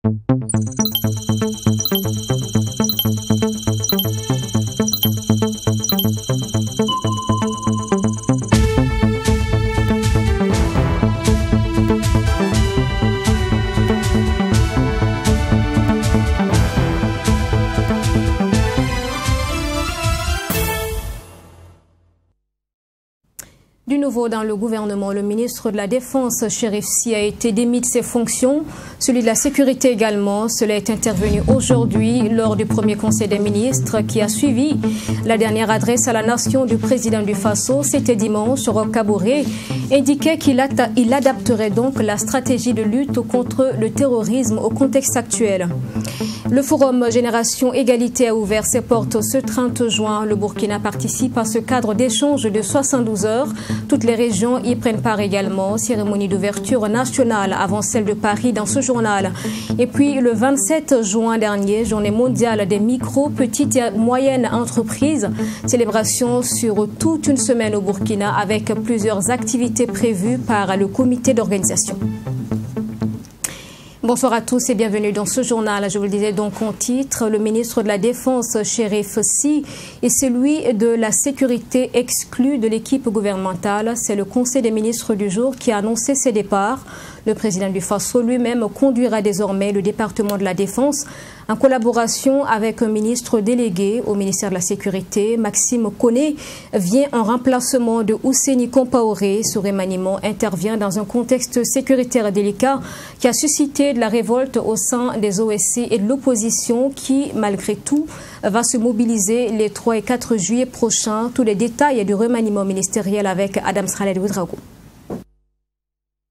Du nouveau dans le gouvernement, le ministre de la Défense, Chérif Sy, a été démis de ses fonctions. Celui de la Sécurité également. Cela est intervenu aujourd'hui lors du premier conseil des ministres qui a suivi la dernière adresse à la nation du président du Faso. C'était dimanche. Roch Kaboré indiquait qu'il adapterait donc la stratégie de lutte contre le terrorisme au contexte actuel. Le forum Génération Égalité a ouvert ses portes ce 30 juin. Le Burkina participe à ce cadre d'échange de 72 heures. Toutes les régions y prennent part également. Cérémonie d'ouverture nationale avant celle de Paris dans ce journal. Et puis le 27 juin dernier, journée mondiale des micro, petites et moyennes entreprises. Célébration sur toute une semaine au Burkina avec plusieurs activités prévues par le comité d'organisation. Bonsoir à tous et bienvenue dans ce journal. Je vous le disais donc en titre, le ministre de la Défense, Chérif Sy, et celui de la Sécurité exclu de l'équipe gouvernementale. C'est le Conseil des ministres du jour qui a annoncé ses départs. Le président du Faso lui-même conduira désormais le département de la Défense en collaboration avec un ministre délégué au ministère de la Sécurité. Maxime Koné vient en remplacement de Ousseini Compaoré. Ce remaniement intervient dans un contexte sécuritaire délicat qui a suscité de la révolte au sein des OSC et de l'opposition qui, malgré tout, va se mobiliser les 3 et 4 juillet prochains. Tous les détails du remaniement ministériel avec Adam Khaled Ouedraogo.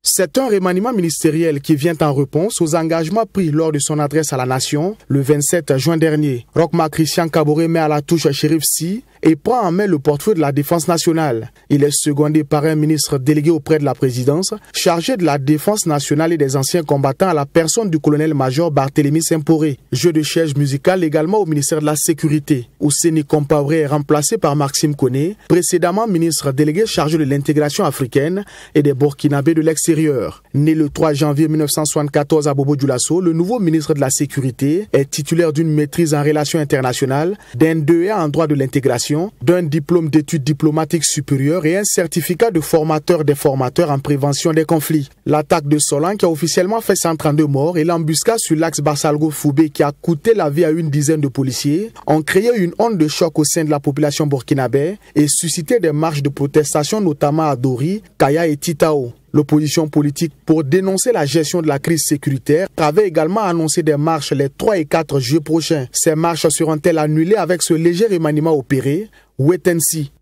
C'est un remaniement ministériel qui vient en réponse aux engagements pris lors de son adresse à la nation le 27 juin dernier. Roch Christian Kaboré met à la touche Chérif Sy et prend en main le portefeuille de la Défense nationale. Il est secondé par un ministre délégué auprès de la présidence, chargé de la Défense nationale et des anciens combattants à la personne du colonel-major Barthélemy Semporé. Jeu de chaise musicale également au ministère de la Sécurité. Ousseini Compaoré est remplacé par Maxime Koné, précédemment ministre délégué chargé de l'intégration africaine et des Burkinabés de l'extérieur. Né le 3 janvier 1974 à Bobo-Dioulasso, le nouveau ministre de la Sécurité est titulaire d'une maîtrise en relations internationales, d'un DEA en droit de l'intégration, d'un diplôme d'études diplomatiques supérieures et un certificat de formateur des formateurs en prévention des conflits. L'attaque de Solan qui a officiellement fait 132 morts et l'embuscade sur l'axe Barsalgo-Foubé qui a coûté la vie à une dizaine de policiers ont créé une onde de choc au sein de la population burkinabé et suscité des marches de protestation notamment à Dori, Kaya et Titao. L'opposition politique pour dénoncer la gestion de la crise sécuritaire avait également annoncé des marches les 3 et 4 juillet prochains. Ces marches seront-elles annulées avec ce léger remaniement opéré? Wait and see.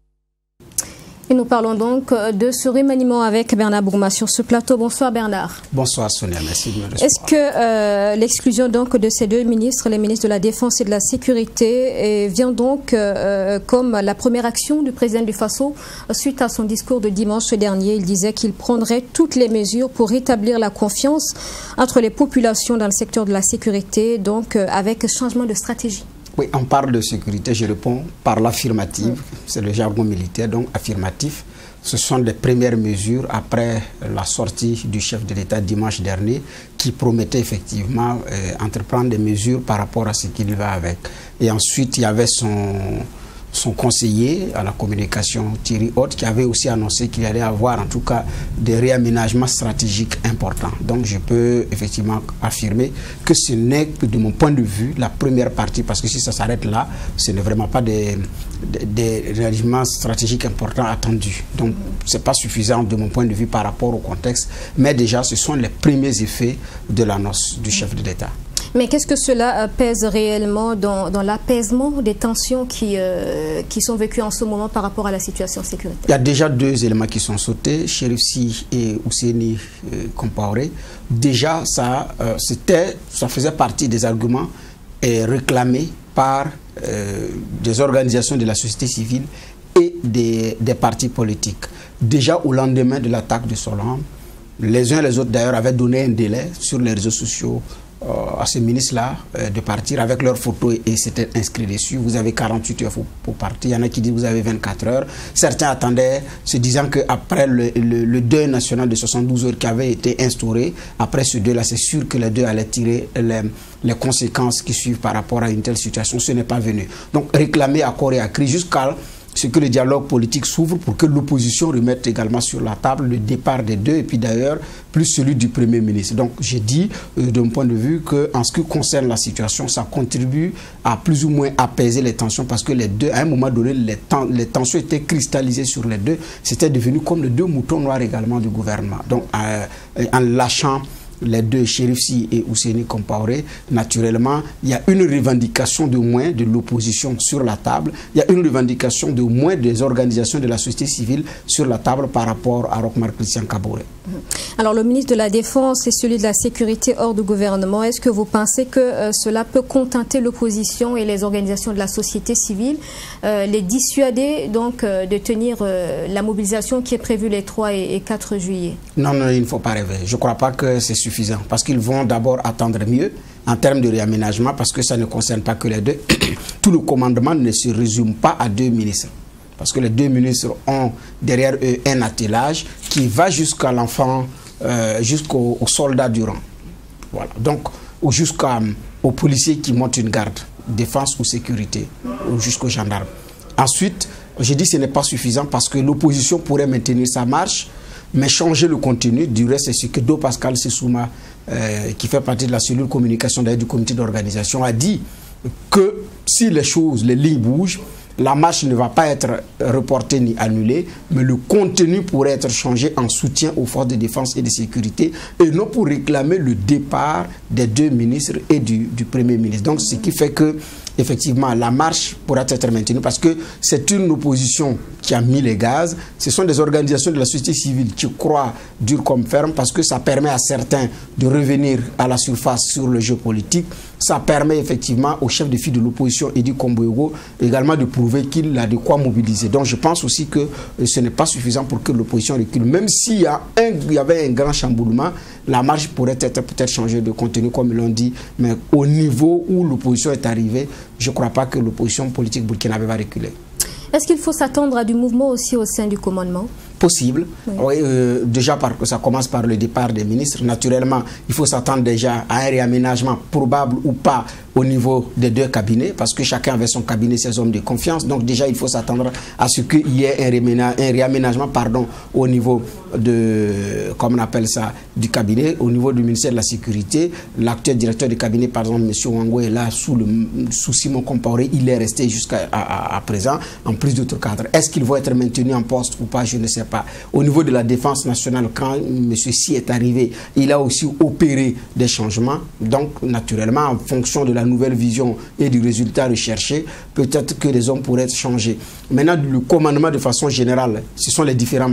Et nous parlons donc de ce remaniement avec Bernard Bourma sur ce plateau. Bonsoir Bernard. Bonsoir Sonia, merci de me recevoir. Est-ce que l'exclusion donc de ces deux ministres, les ministres de la Défense et de la Sécurité, vient donc comme la première action du président du Faso suite à son discours de dimanche dernier? Il disait qu'il prendrait toutes les mesures pour rétablir la confiance entre les populations dans le secteur de la sécurité, donc avec changement de stratégie. Oui, on parle de sécurité, je réponds par l'affirmative, c'est le jargon militaire, donc affirmatif. Ce sont les premières mesures après la sortie du chef de l'État dimanche dernier qui promettait effectivement entreprendre des mesures par rapport à ce qu'il va avec. Et ensuite, il y avait son conseiller à la communication, Thierry Haute, qui avait aussi annoncé qu'il allait avoir en tout cas des réaménagements stratégiques importants. Donc je peux effectivement affirmer que ce n'est que de mon point de vue la première partie, parce que si ça s'arrête là, ce n'est vraiment pas des réaménagements stratégiques importants attendus. Donc ce n'est pas suffisant de mon point de vue par rapport au contexte, mais déjà ce sont les premiers effets de l'annonce du chef de l'État. Mais qu'est-ce que cela pèse réellement dans l'apaisement des tensions qui sont vécues en ce moment par rapport à la situation sécuritaire? Il y a déjà deux éléments qui sont sautés, Chérif Sy et Ousseini Compaoré. Déjà, ça faisait partie des arguments réclamés par des organisations de la société civile et des partis politiques. Déjà au lendemain de l'attaque de Solan, Les uns et les autres d'ailleurs avaient donné un délai sur les réseaux sociaux à ces ministres-là de partir avec leurs photos et c'était inscrit dessus. Vous avez 48 heures pour partir. Il y en a qui disent vous avez 24 heures. Certains attendaient, se disant qu'après le deuil national de 72 heures qui avait été instauré, après ce deuil-là, c'est sûr que les deux allaient tirer les conséquences qui suivent par rapport à une telle situation. Ce n'est pas venu. Donc réclamer à corps et à cri jusqu'à ce que le dialogue politique s'ouvre pour que l'opposition remette également sur la table le départ des deux et puis d'ailleurs plus celui du Premier ministre. Donc j'ai dit de mon point de vue qu'en ce qui concerne la situation, ça contribue à plus ou moins apaiser les tensions parce que les deux, à un moment donné, les tensions étaient cristallisées sur les deux. C'était devenu comme les deux moutons noirs également du gouvernement. Donc en lâchant les deux, Chérif Sy et Ousseini Compaoré, naturellement, il y a une revendication de moins de l'opposition sur la table. Il y a une revendication de moins des organisations de la société civile sur la table par rapport à Roch-Marc Christian Kaboré. Alors, le ministre de la Défense et celui de la Sécurité hors du gouvernement, est-ce que vous pensez que cela peut contenter l'opposition et les organisations de la société civile, les dissuader donc de tenir la mobilisation qui est prévue les 3 et 4 juillet? Non, non, il ne faut pas rêver. Je ne crois pas que c'est suffisant parce qu'ils vont d'abord attendre mieux en termes de réaménagement parce que ça ne concerne pas que les deux. Tout le commandement ne se résume pas à 2 ministres. Parce que les 2 ministres ont derrière eux un attelage qui va jusqu'à l'enfant, jusqu'aux soldats du rang. Voilà. Donc, jusqu'aux policiers qui montent une garde, défense ou sécurité, ou jusqu'aux gendarmes. Ensuite, j'ai dit que ce n'est pas suffisant parce que l'opposition pourrait maintenir sa marche, mais changer le contenu. Du reste, c'est ce que Do Pascal Sessouma, qui fait partie de la cellule communication du comité d'organisation, a dit que si les choses, les lignes bougent, la marche ne va pas être reportée ni annulée, mais le contenu pourrait être changé en soutien aux forces de défense et de sécurité et non pour réclamer le départ des 2 ministres et du Premier ministre. Donc, ce qui fait que effectivement, la marche pourra être maintenue parce que c'est une opposition qui a mis les gaz. Ce sont des organisations de la société civile qui croient dur comme ferme parce que ça permet à certains de revenir à la surface sur le jeu politique. Ça permet effectivement au chef de file de l'opposition, Edi Komboego, également de prouver qu'il a de quoi mobiliser. Donc je pense aussi que ce n'est pas suffisant pour que l'opposition recule. Même s'il y avait un grand chamboulement, la marche pourrait être peut-être changée de contenu comme ils l'ont dit, mais au niveau où l'opposition est arrivée, je ne crois pas que l'opposition politique burkinabé va reculer. Est-ce qu'il faut s'attendre à du mouvement aussi au sein du commandement? Possible. Oui. Oui, déjà, ça commence par le départ des ministres. Naturellement, il faut s'attendre déjà à un réaménagement probable ou pas au niveau des 2 cabinets, parce que chacun avait son cabinet, ses hommes de confiance. Donc déjà, il faut s'attendre à ce qu'il y ait un réaménagement au niveau de, comme on appelle ça, du cabinet, au niveau du ministère de la Sécurité. L'actuel directeur du cabinet, par exemple, M. Wango, est là sous Simon Compaoré. Il est resté jusqu'à présent, en plus d'autres cadres. Est-ce qu'ils vont être maintenus en poste ou pas? Je ne sais pas. Au niveau de la défense nationale, quand M. Sy est arrivé, il a aussi opéré des changements. Donc, naturellement, en fonction de la nouvelle vision et du résultat recherché, peut-être que les hommes pourraient être changés. Maintenant, le commandement de façon générale, ce sont les différents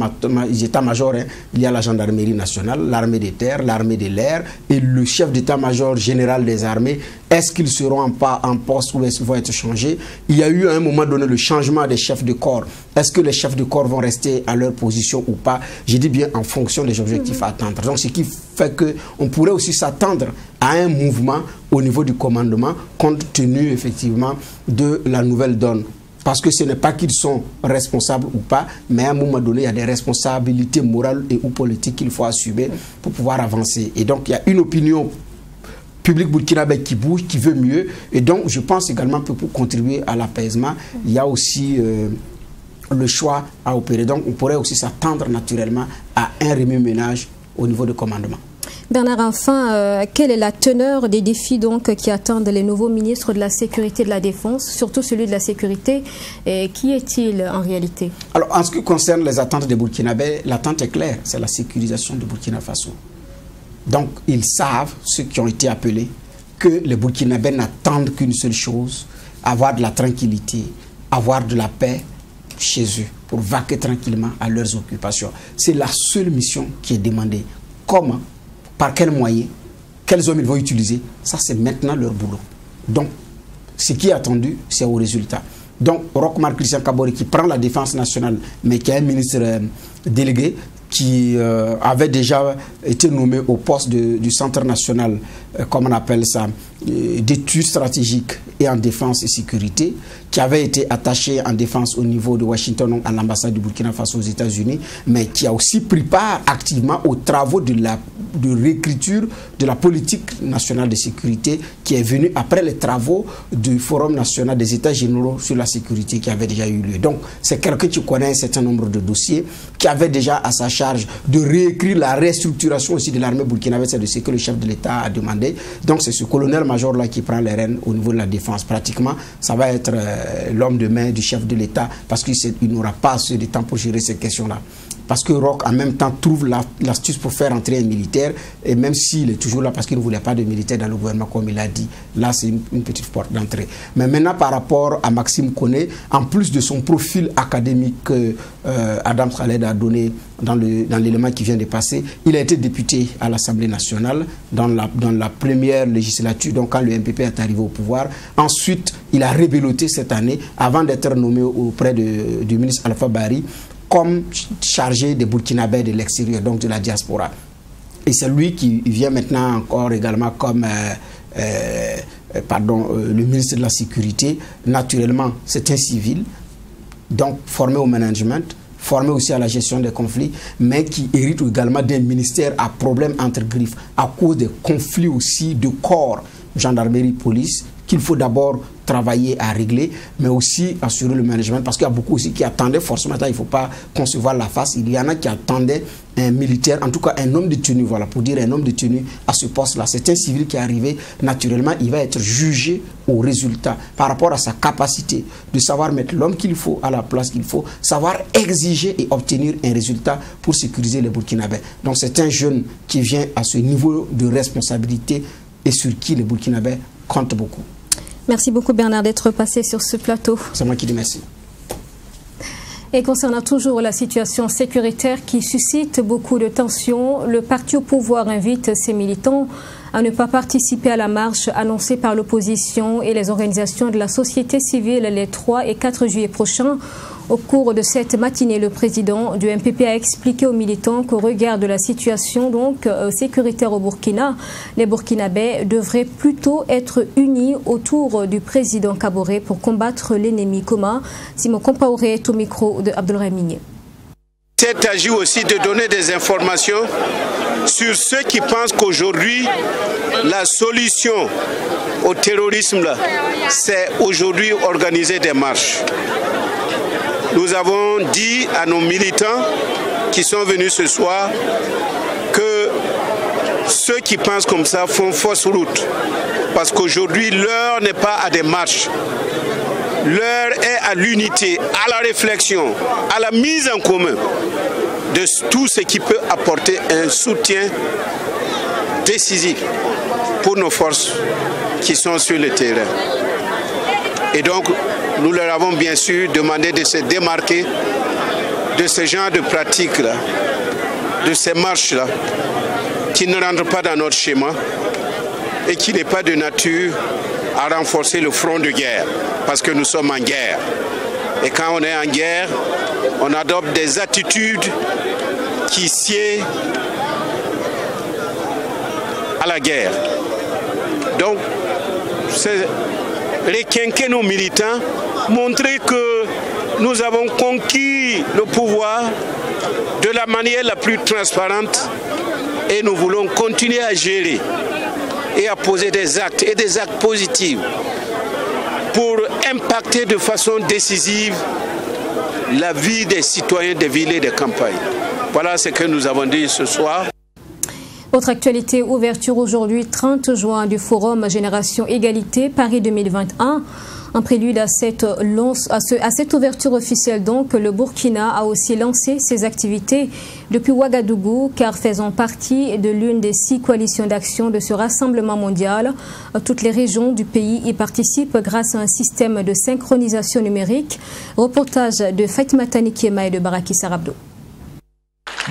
états-majors. Hein. Il y a la gendarmerie nationale, l'armée des terres, l'armée de l'air et le chef d'état-major général des armées. Est-ce qu'ils seront en poste ou est-ce qu'ils vont être changés? Il y a eu à un moment donné le changement des chefs de corps. Est-ce que les chefs de corps vont rester à leur position ou pas? J'ai dit bien en fonction des objectifs à atteindre. Donc ce qui fait qu'on pourrait aussi s'attendre à un mouvement au niveau du commandement compte tenu effectivement de la nouvelle donne. Parce que ce n'est pas qu'ils sont responsables ou pas, mais à un moment donné, il y a des responsabilités morales et ou politiques qu'il faut assumer pour pouvoir avancer. Et donc il y a une opinion public burkinabé qui bouge, qui veut mieux. Et donc, je pense également que pour contribuer à l'apaisement, il y a aussi le choix à opérer. Donc, on pourrait aussi s'attendre naturellement à un remue-ménage au niveau du commandement. Bernard, enfin, quelle est la teneur des défis donc, qui attendent les nouveaux ministres de la Sécurité et de la Défense, surtout celui de la Sécurité? Et qui est-il en réalité? Alors, en ce qui concerne les attentes des Burkinabés, l'attente est claire, c'est la sécurisation du Burkina Faso. Donc, ils savent, ceux qui ont été appelés, que les Burkinabés n'attendent qu'une seule chose, avoir de la tranquillité, avoir de la paix chez eux, pour vaquer tranquillement à leurs occupations. C'est la seule mission qui est demandée. Comment, par quels moyens, quels hommes ils vont utiliser, ça c'est maintenant leur boulot. Donc, ce qui est attendu, c'est au résultat. Donc, Roch-Marc Christian Kaboré qui prend la défense nationale, mais qui est un ministre délégué, qui avait déjà été nommé au poste du Centre national, comme on appelle ça, d'études stratégiques et en défense et sécurité, qui avait été attaché en défense au niveau de Washington, donc à l'ambassade du Burkina Faso aux États-Unis, mais qui a aussi pris part activement aux travaux de réécriture de la politique nationale de sécurité, qui est venue après les travaux du Forum national des États généraux sur la sécurité qui avait déjà eu lieu. Donc c'est quelqu'un qui connaît un certain nombre de dossiers, qui avait déjà à sa charge de réécrire la restructuration aussi de l'armée burkinabé, c'est de ce que le chef de l'État a demandé. Donc c'est ce colonel-major là qui prend les rênes au niveau de la défense. Pratiquement, ça va être l'homme de main du chef de l'État, parce qu'il n'aura pas assez de temps pour gérer ces questions-là. Parce que Roch, en même temps, trouve l'astuce pour faire entrer un militaire, et même s'il est toujours là parce qu'il ne voulait pas de militaire dans le gouvernement, comme il a dit, là c'est une petite porte d'entrée. Mais maintenant, par rapport à Maxime Koné, en plus de son profil académique que Adam Khaled a donné dans l'élément qui vient de passer, il a été député à l'Assemblée nationale dans la première législature, donc quand le MPP est arrivé au pouvoir. Ensuite, il a rébelloté cette année, avant d'être nommé auprès du ministre Alpha Bari, comme chargé des Burkinabés de l'extérieur, donc de la diaspora. Et c'est lui qui vient maintenant encore également comme le ministre de la Sécurité. Naturellement, c'est un civil, donc formé au management, formé aussi à la gestion des conflits, mais qui hérite également d'un ministère à problème entre griffes, à cause des conflits aussi de corps, gendarmerie, police, qu'il faut d'abord travailler à régler, mais aussi assurer le management, parce qu'il y a beaucoup aussi qui attendaient forcément, il ne faut pas concevoir la face, il y en a qui attendaient un militaire, en tout cas un homme de tenue, voilà, pour dire un homme de tenue à ce poste-là. C'est un civil qui est arrivé, naturellement, il va être jugé au résultat, par rapport à sa capacité de savoir mettre l'homme qu'il faut à la place qu'il faut, savoir exiger et obtenir un résultat pour sécuriser les Burkinabés. Donc c'est un jeune qui vient à ce niveau de responsabilité et sur qui les Burkinabés comptent beaucoup. Merci beaucoup Bernard d'être passé sur ce plateau. C'est moi qui dis merci. Et concernant toujours la situation sécuritaire qui suscite beaucoup de tensions, le parti au pouvoir invite ses militants à ne pas participer à la marche annoncée par l'opposition et les organisations de la société civile les 3 et 4 juillet prochains. Au cours de cette matinée, le président du MPP a expliqué aux militants qu'au regard de la situation sécuritaire au Burkina, les Burkinabés devraient plutôt être unis autour du président Kaboré pour combattre l'ennemi commun. Simon Compaoré est au micro de Abdoulaye Migné. Il s'agit aussi de donner des informations sur ceux qui pensent qu'aujourd'hui, la solution au terrorisme, c'est aujourd'hui organiser des marches. Nous avons dit à nos militants qui sont venus ce soir que ceux qui pensent comme ça font fausse route. Parce qu'aujourd'hui, l'heure n'est pas à des marches. L'heure est à l'unité, à la réflexion, à la mise en commun de tout ce qui peut apporter un soutien décisif pour nos forces qui sont sur le terrain. Et donc, nous leur avons bien sûr demandé de se démarquer de ce genre de pratiques-là, de ces marches-là, qui ne rentrent pas dans notre schéma et qui n'est pas de nature à renforcer le front de guerre, parce que nous sommes en guerre. Et quand on est en guerre, on adopte des attitudes qui sied à la guerre. Donc, c'est requinquer nos militants, montrer que nous avons conquis le pouvoir de la manière la plus transparente et nous voulons continuer à gérer et à poser des actes et des actes positifs pour impacter de façon décisive la vie des citoyens des villes et des campagnes. Voilà ce que nous avons dit ce soir. Autre actualité, ouverture aujourd'hui 30 juin du Forum Génération Égalité Paris 2021. En prélude à cette ouverture officielle, donc, le Burkina a aussi lancé ses activités depuis Ouagadougou, car faisant partie de l'une des 6 coalitions d'action de ce rassemblement mondial, toutes les régions du pays y participent grâce à un système de synchronisation numérique. Reportage de Fatima Tanikiema et de Baraki Sarabdo.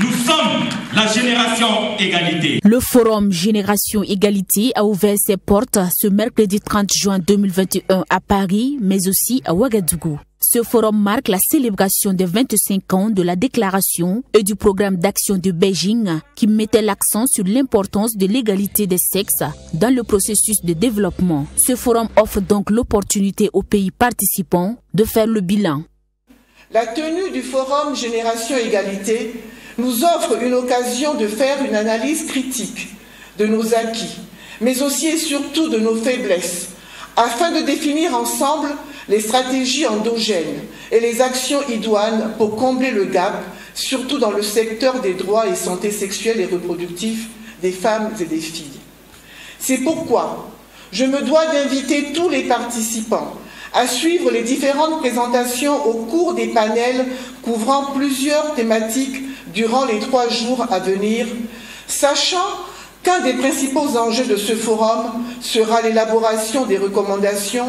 Nous sommes la génération égalité. Le forum Génération Égalité a ouvert ses portes ce mercredi 30 juin 2021 à Paris, mais aussi à Ouagadougou. Ce forum marque la célébration des 25 ans de la déclaration et du programme d'action de Beijing qui mettait l'accent sur l'importance de l'égalité des sexes dans le processus de développement. Ce forum offre donc l'opportunité aux pays participants de faire le bilan. La tenue du forum Génération Égalité nous offre une occasion de faire une analyse critique de nos acquis, mais aussi et surtout de nos faiblesses, afin de définir ensemble les stratégies endogènes et les actions idoines pour combler le gap, surtout dans le secteur des droits et santé sexuelle et reproductive des femmes et des filles. C'est pourquoi je me dois d'inviter tous les participants à suivre les différentes présentations au cours des panels couvrant plusieurs thématiques durant les 3 jours à venir, sachant qu'un des principaux enjeux de ce forum sera l'élaboration des recommandations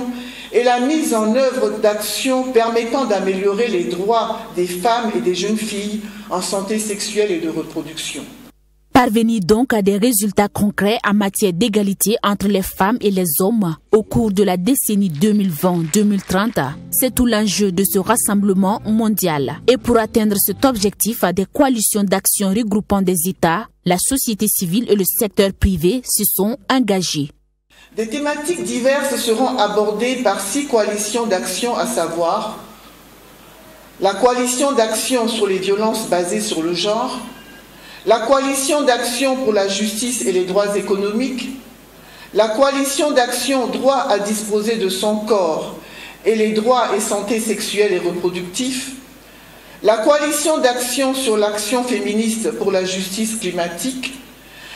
et la mise en œuvre d'actions permettant d'améliorer les droits des femmes et des jeunes filles en santé sexuelle et de reproduction. Parvenir donc à des résultats concrets en matière d'égalité entre les femmes et les hommes au cours de la décennie 2020-2030, c'est tout l'enjeu de ce rassemblement mondial. Et pour atteindre cet objectif, des coalitions d'action regroupant des États, la société civile et le secteur privé se sont engagés. Des thématiques diverses seront abordées par 6 coalitions d'action, à savoir la coalition d'action sur les violences basées sur le genre, la coalition d'action pour la justice et les droits économiques, la coalition d'action droit à disposer de son corps et les droits et santé sexuelle et reproductifs, la coalition d'action sur l'action féministe pour la justice climatique,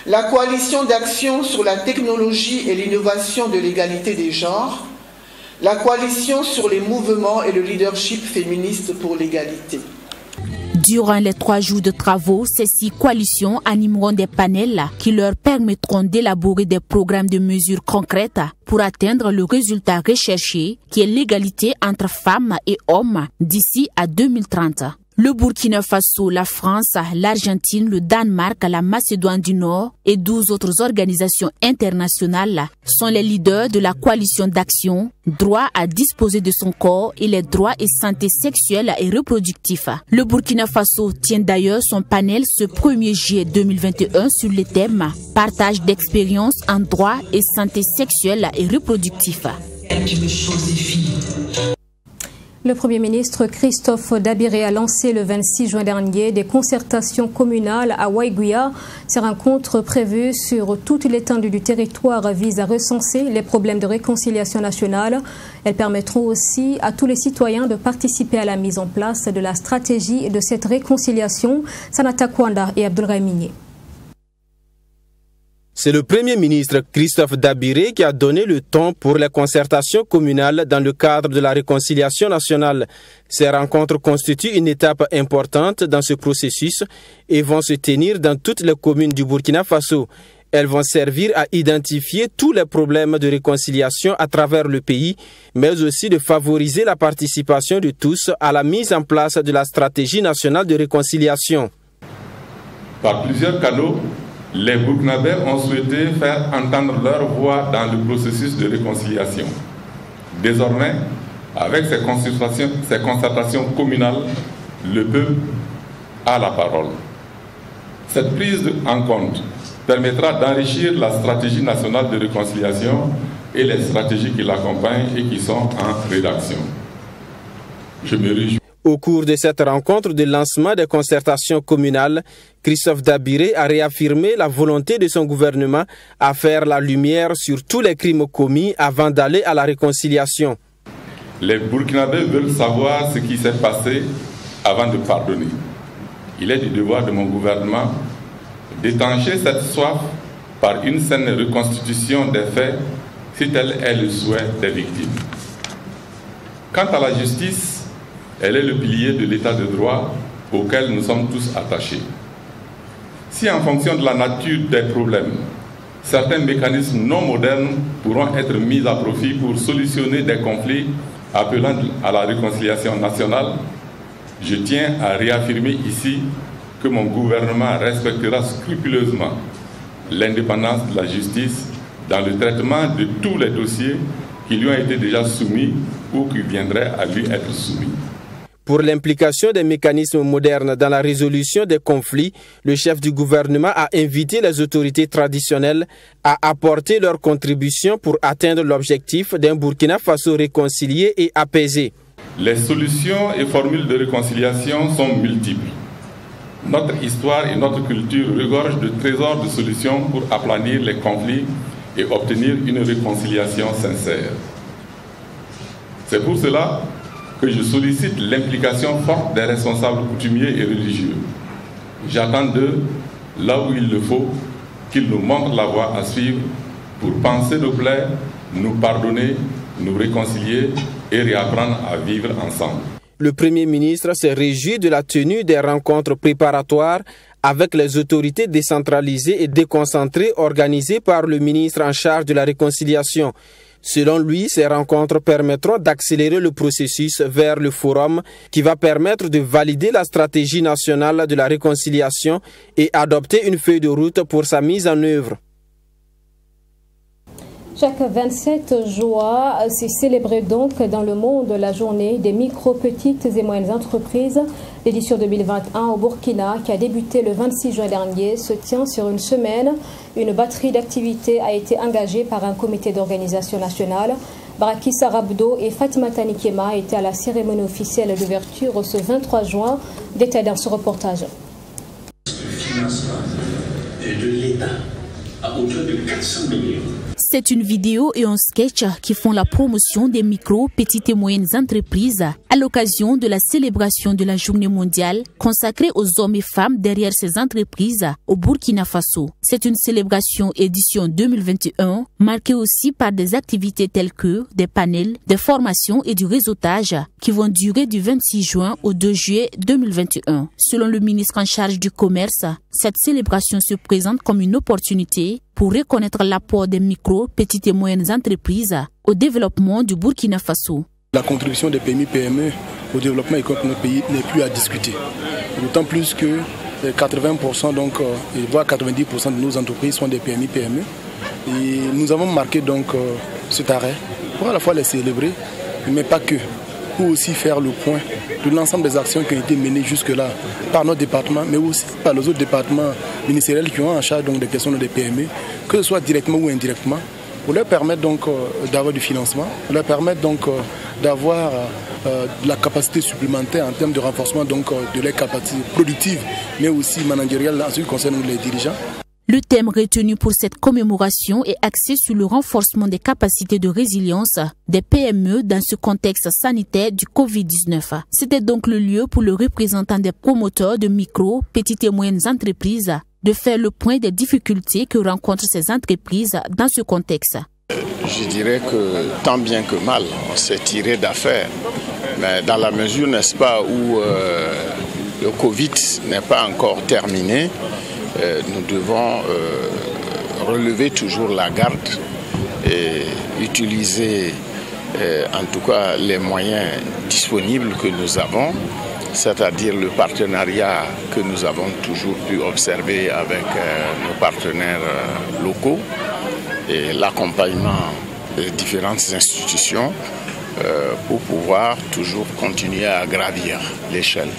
la coalition d'action sur la technologie et l'innovation de l'égalité des genres, la coalition sur les mouvements et le leadership féministe pour l'égalité. Durant les 3 jours de travaux, ces 6 coalitions animeront des panels qui leur permettront d'élaborer des programmes de mesures concrètes pour atteindre le résultat recherché, qui est l'égalité entre femmes et hommes d'ici à 2030. Le Burkina Faso, la France, l'Argentine, le Danemark, la Macédoine du Nord et 12 autres organisations internationales sont les leaders de la coalition d'action droit à disposer de son corps et les droits et santé sexuelle et reproductif. Le Burkina Faso tient d'ailleurs son panel ce 1er juillet 2021 sur le thème partage d'expériences en droit et santé sexuelle et reproductif. Le Premier ministre Christophe Dabiré a lancé le 26 juin dernier des concertations communales à Waiguia. Ces rencontres prévues sur toute l'étendue du territoire visent à recenser les problèmes de réconciliation nationale. Elles permettront aussi à tous les citoyens de participer à la mise en place de la stratégie de cette réconciliation. Sanata Kwanda et Abdoulaye Migné. C'est le Premier ministre Christophe Dabiré qui a donné le ton pour les concertations communales dans le cadre de la réconciliation nationale. Ces rencontres constituent une étape importante dans ce processus et vont se tenir dans toutes les communes du Burkina Faso. Elles vont servir à identifier tous les problèmes de réconciliation à travers le pays, mais aussi de favoriser la participation de tous à la mise en place de la stratégie nationale de réconciliation. Par plusieurs canaux, les Burkinabés ont souhaité faire entendre leur voix dans le processus de réconciliation. Désormais, avec ces concertations communales, le peuple a la parole. Cette prise en compte permettra d'enrichir la stratégie nationale de réconciliation et les stratégies qui l'accompagnent et qui sont en rédaction. Je me réjouis. Au cours de cette rencontre de lancement des concertations communales, Christophe Dabiré a réaffirmé la volonté de son gouvernement à faire la lumière sur tous les crimes commis avant d'aller à la réconciliation. Les Burkinabés veulent savoir ce qui s'est passé avant de pardonner. Il est du devoir de mon gouvernement d'étancher cette soif par une saine reconstitution des faits si tel est le souhait des victimes. Quant à la justice, elle est le pilier de l'état de droit auquel nous sommes tous attachés. Si en fonction de la nature des problèmes, certains mécanismes non modernes pourront être mis à profit pour solutionner des conflits appelant à la réconciliation nationale, je tiens à réaffirmer ici que mon gouvernement respectera scrupuleusement l'indépendance de la justice dans le traitement de tous les dossiers qui lui ont été déjà soumis ou qui viendraient à lui être soumis. Pour l'implication des mécanismes modernes dans la résolution des conflits, le chef du gouvernement a invité les autorités traditionnelles à apporter leur contribution pour atteindre l'objectif d'un Burkina Faso réconcilié et apaisé. Les solutions et formules de réconciliation sont multiples. Notre histoire et notre culture regorgent de trésors de solutions pour aplanir les conflits et obtenir une réconciliation sincère. C'est pour cela que je sollicite l'implication forte des responsables coutumiers et religieux. J'attends d'eux, là où il le faut, qu'ils nous montrent la voie à suivre pour panser nos plaies, nous pardonner, nous réconcilier et réapprendre à vivre ensemble. Le Premier ministre s'est réjoui de la tenue des rencontres préparatoires avec les autorités décentralisées et déconcentrées organisées par le ministre en charge de la réconciliation. Selon lui, ces rencontres permettront d'accélérer le processus vers le forum qui va permettre de valider la stratégie nationale de la réconciliation et adopter une feuille de route pour sa mise en œuvre. Chaque 27 juin, c'est célébré donc dans le monde la journée des micro, petites et moyennes entreprises. L'édition 2021 au Burkina, qui a débuté le 26 juin dernier, se tient sur une semaine. Une batterie d'activités a été engagée par un comité d'organisation nationale. Baraki Sarabdo et Fatima Tanikema étaient à la cérémonie officielle d'ouverture ce 23 juin. Détail dans ce reportage. Le financement de l'État à hauteur de 400 millions. C'est une vidéo et un sketch qui font la promotion des micro, petites et moyennes entreprises à l'occasion de la célébration de la journée mondiale consacrée aux hommes et femmes derrière ces entreprises au Burkina Faso. C'est une célébration édition 2021 marquée aussi par des activités telles que des panels, des formations et du réseautage qui vont durer du 26 juin au 2 juillet 2021. Selon le ministre en charge du commerce, cette célébration se présente comme une opportunité pour reconnaître l'apport des micro, petites et moyennes entreprises au développement du Burkina Faso. La contribution des PMI-PME au développement économique de notre pays n'est plus à discuter. D'autant plus que 80%, voire 90% de nos entreprises sont des PMI-PME. Et nous avons marqué donc cet arrêt pour à la fois les célébrer, mais pas que, pour aussi faire le point de l'ensemble des actions qui ont été menées jusque-là par notre département, mais aussi par les autres départements ministériels qui ont en charge donc des questions des PME, que ce soit directement ou indirectement, pour leur permettre donc d'avoir du financement, pour leur permettre donc d'avoir de la capacité supplémentaire en termes de renforcement donc de leurs capacités productives, mais aussi managériales en ce qui concerne les dirigeants. Le thème retenu pour cette commémoration est axé sur le renforcement des capacités de résilience des PME dans ce contexte sanitaire du Covid-19. C'était donc le lieu pour le représentant des promoteurs de micro, petites et moyennes entreprises de faire le point des difficultés que rencontrent ces entreprises dans ce contexte. Je dirais que tant bien que mal, on s'est tiré d'affaire. Mais dans la mesure, n'est-ce pas, où le Covid n'est pas encore terminé, nous devons relever toujours la garde et utiliser en tout cas les moyens disponibles que nous avons, c'est-à-dire le partenariat que nous avons toujours pu observer avec nos partenaires locaux et l'accompagnement des différentes institutions pour pouvoir toujours continuer à gravir l'échelle.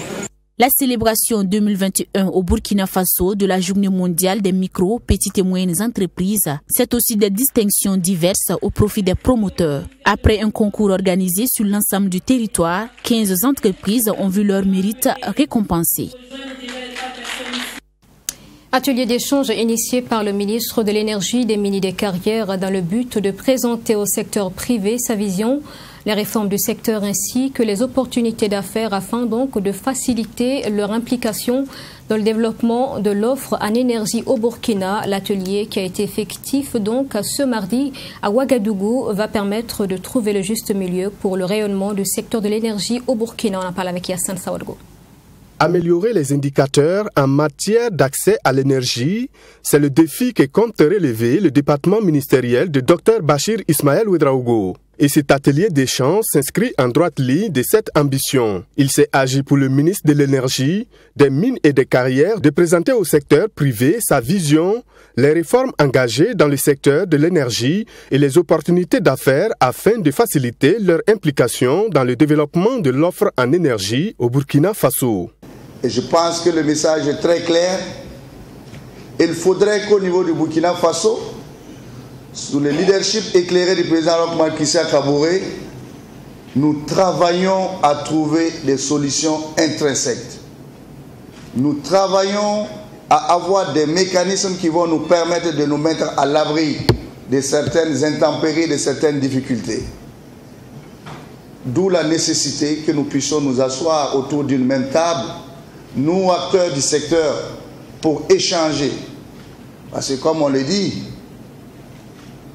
La célébration 2021 au Burkina Faso de la Journée mondiale des micro, petites et moyennes entreprises, c'est aussi des distinctions diverses au profit des promoteurs. Après un concours organisé sur l'ensemble du territoire, 15 entreprises ont vu leur mérite récompensé. Atelier d'échange initié par le ministre de l'Énergie, des Mines et des Carrières dans le but de présenter au secteur privé sa vision, les réformes du secteur ainsi que les opportunités d'affaires afin donc de faciliter leur implication dans le développement de l'offre en énergie au Burkina. L'atelier qui a été effectif donc ce mardi à Ouagadougou va permettre de trouver le juste milieu pour le rayonnement du secteur de l'énergie au Burkina. On en parle avec Yassine Sawadgo. Améliorer les indicateurs en matière d'accès à l'énergie, c'est le défi que compte relever le département ministériel de Dr Bachir Ismaël Ouedraogo. Et cet atelier d'échange s'inscrit en droite ligne de cette ambition. Il s'est agi pour le ministre de l'Énergie, des Mines et des Carrières de présenter au secteur privé sa vision, les réformes engagées dans le secteur de l'énergie et les opportunités d'affaires afin de faciliter leur implication dans le développement de l'offre en énergie au Burkina Faso. Et je pense que le message est très clair. Il faudrait qu'au niveau du Burkina Faso, sous le leadership éclairé du président Roch-Marc Christian Kaboré, nous travaillons à trouver des solutions intrinsèques. Nous travaillons à avoir des mécanismes qui vont nous permettre de nous mettre à l'abri de certaines intempéries, de certaines difficultés. D'où la nécessité que nous puissions nous asseoir autour d'une même table, nous acteurs du secteur, pour échanger. Parce que comme on le dit,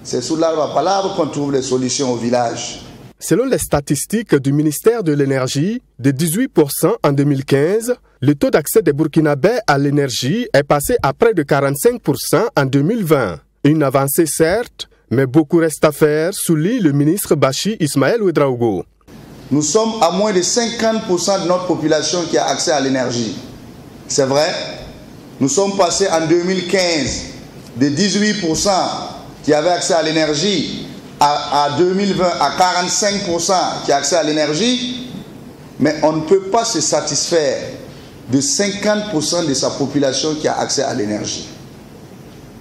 c'est sous l'arbre à palabres qu'on trouve les solutions au village. Selon les statistiques du ministère de l'Énergie, de 18% en 2015, le taux d'accès des Burkinabés à l'énergie est passé à près de 45% en 2020. Une avancée certes, mais beaucoup reste à faire, souligne le ministre Bachi Ismaël Ouedraogo. Nous sommes à moins de 50% de notre population qui a accès à l'énergie. C'est vrai, nous sommes passés en 2015 de 18% qui avaient accès à l'énergie à 2020 à 45% qui a accès à l'énergie, mais on ne peut pas se satisfaire de 50% de sa population qui a accès à l'énergie.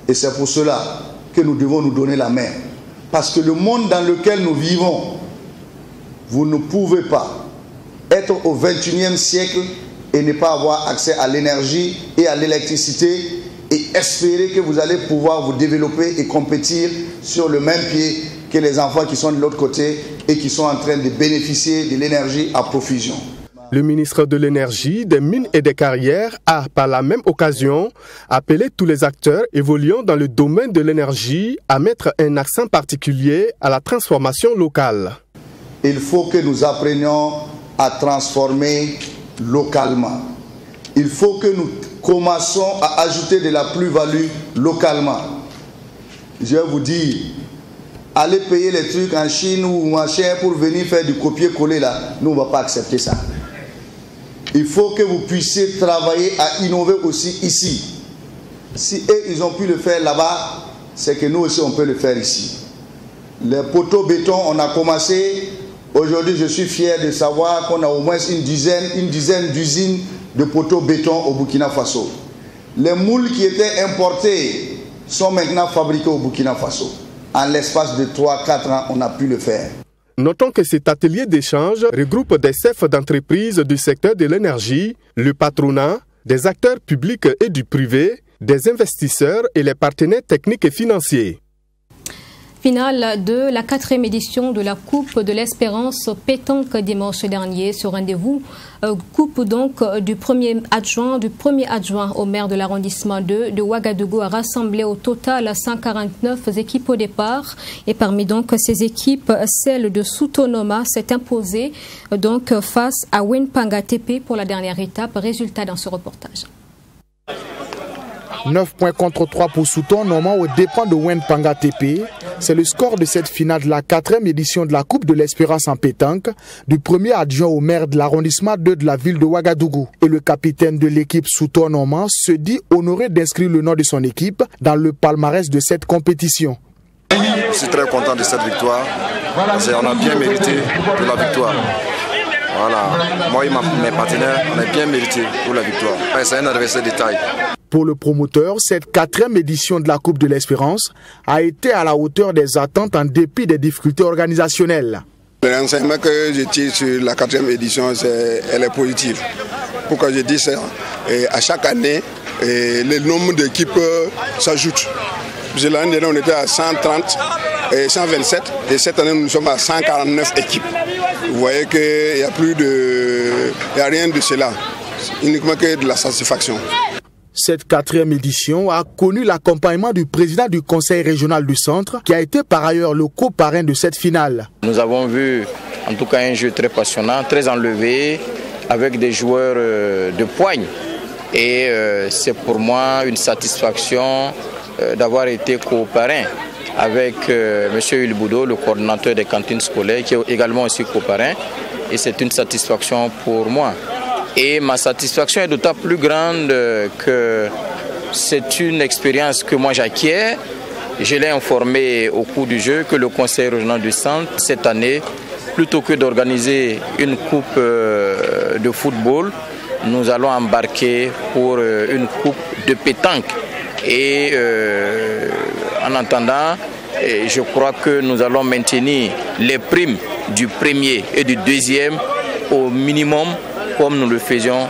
Et c'est pour cela que nous devons nous donner la main. Parce que le monde dans lequel nous vivons, vous ne pouvez pas être au 21e siècle et ne pas avoir accès à l'énergie et à l'électricité et espérer que vous allez pouvoir vous développer et compétir sur le même pied que les enfants qui sont de l'autre côté et qui sont en train de bénéficier de l'énergie à profusion. Le ministre de l'Énergie, des Mines et des Carrières a, par la même occasion, appelé tous les acteurs évoluant dans le domaine de l'énergie à mettre un accent particulier à la transformation locale. Il faut que nous apprenions à transformer localement. Il faut que nous commençons à ajouter de la plus-value localement. Je vais vous dire, aller payer les trucs en Chine ou machin pour venir faire du copier-coller là, nous on ne va pas accepter ça. Il faut que vous puissiez travailler à innover aussi ici. Si eux, ils ont pu le faire là-bas, c'est que nous aussi, on peut le faire ici. Les poteaux béton, on a commencé. Aujourd'hui, je suis fier de savoir qu'on a au moins une dizaine d'usines de poteaux béton au Burkina Faso. Les moules qui étaient importés sont maintenant fabriqués au Burkina Faso. En l'espace de 3-4 ans, on a pu le faire. Notons que cet atelier d'échange regroupe des chefs d'entreprise du secteur de l'énergie, le patronat, des acteurs publics et du privé, des investisseurs et les partenaires techniques et financiers. Finale de la 4e édition de la Coupe de l'Espérance pétanque dimanche dernier. Ce rendez-vous coupe donc du premier adjoint au maire de l'arrondissement 2 de Ouagadougou a rassemblé au total 149 équipes au départ. Et parmi donc ces équipes, celle de Soutonoma s'est imposée donc face à Wenpanga TP pour la dernière étape. Résultat dans ce reportage. 9 points contre 3 pour Soutonoma aux dépens de Wenpanga TP. C'est le score de cette finale de la 4e édition de la Coupe de l'Espérance en pétanque du premier adjoint au maire de l'arrondissement 2 de la ville de Ouagadougou. Et le capitaine de l'équipe Soutonoma se dit honoré d'inscrire le nom de son équipe dans le palmarès de cette compétition. Je suis très content de cette victoire. On a bien mérité de la victoire. Voilà, moi et mes partenaires, on a bien mérité pour la victoire. C'est un adversaire de taille. Pour le promoteur, cette 4e édition de la Coupe de l'Espérance a été à la hauteur des attentes en dépit des difficultés organisationnelles. L'enseignement que je tire sur la 4e édition, elle est positive. Pourquoi je dis ça? À chaque année, le nombre d'équipes s'ajoute. L'année dernière, on était à 130 et 127 et cette année, nous sommes à 149 équipes. Vous voyez qu'il n'y a plus de... Il n'y a rien de cela, uniquement que de la satisfaction. Cette 4e édition a connu l'accompagnement du président du conseil régional du centre, qui a été par ailleurs le co-parrain de cette finale. Nous avons vu en tout cas un jeu très passionnant, très enlevé, avec des joueurs de poigne. Et c'est pour moi une satisfaction d'avoir été co-parrain avec M. Ulboudo, le coordinateur des cantines scolaires, qui est également aussi coparrain. Et c'est une satisfaction pour moi. Et ma satisfaction est d'autant plus grande que c'est une expérience que moi j'acquiers. Je l'ai informé au cours du jeu que le conseil régional du centre, cette année, plutôt que d'organiser une coupe de football, nous allons embarquer pour une coupe de pétanque. Et en attendant, je crois que nous allons maintenir les primes du premier et du deuxième au minimum comme nous le faisions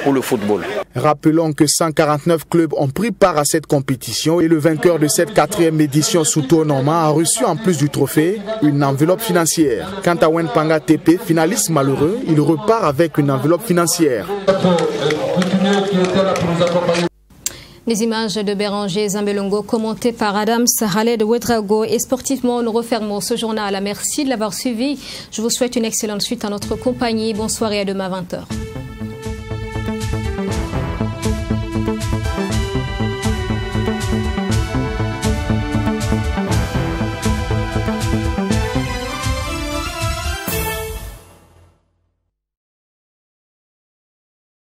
pour le football. Rappelons que 149 clubs ont pris part à cette compétition et le vainqueur de cette 4e édition sous tournoi a reçu en plus du trophée une enveloppe financière. Quant à Wenpanga TP, finaliste malheureux, il repart avec une enveloppe financière. Les images de Béranger Zambelongo commentées par Adams Khaled Ouedraogo. Et sportivement, nous refermons ce journal. Merci de l'avoir suivi. Je vous souhaite une excellente suite à notre compagnie. Bonsoir et à demain à 20h.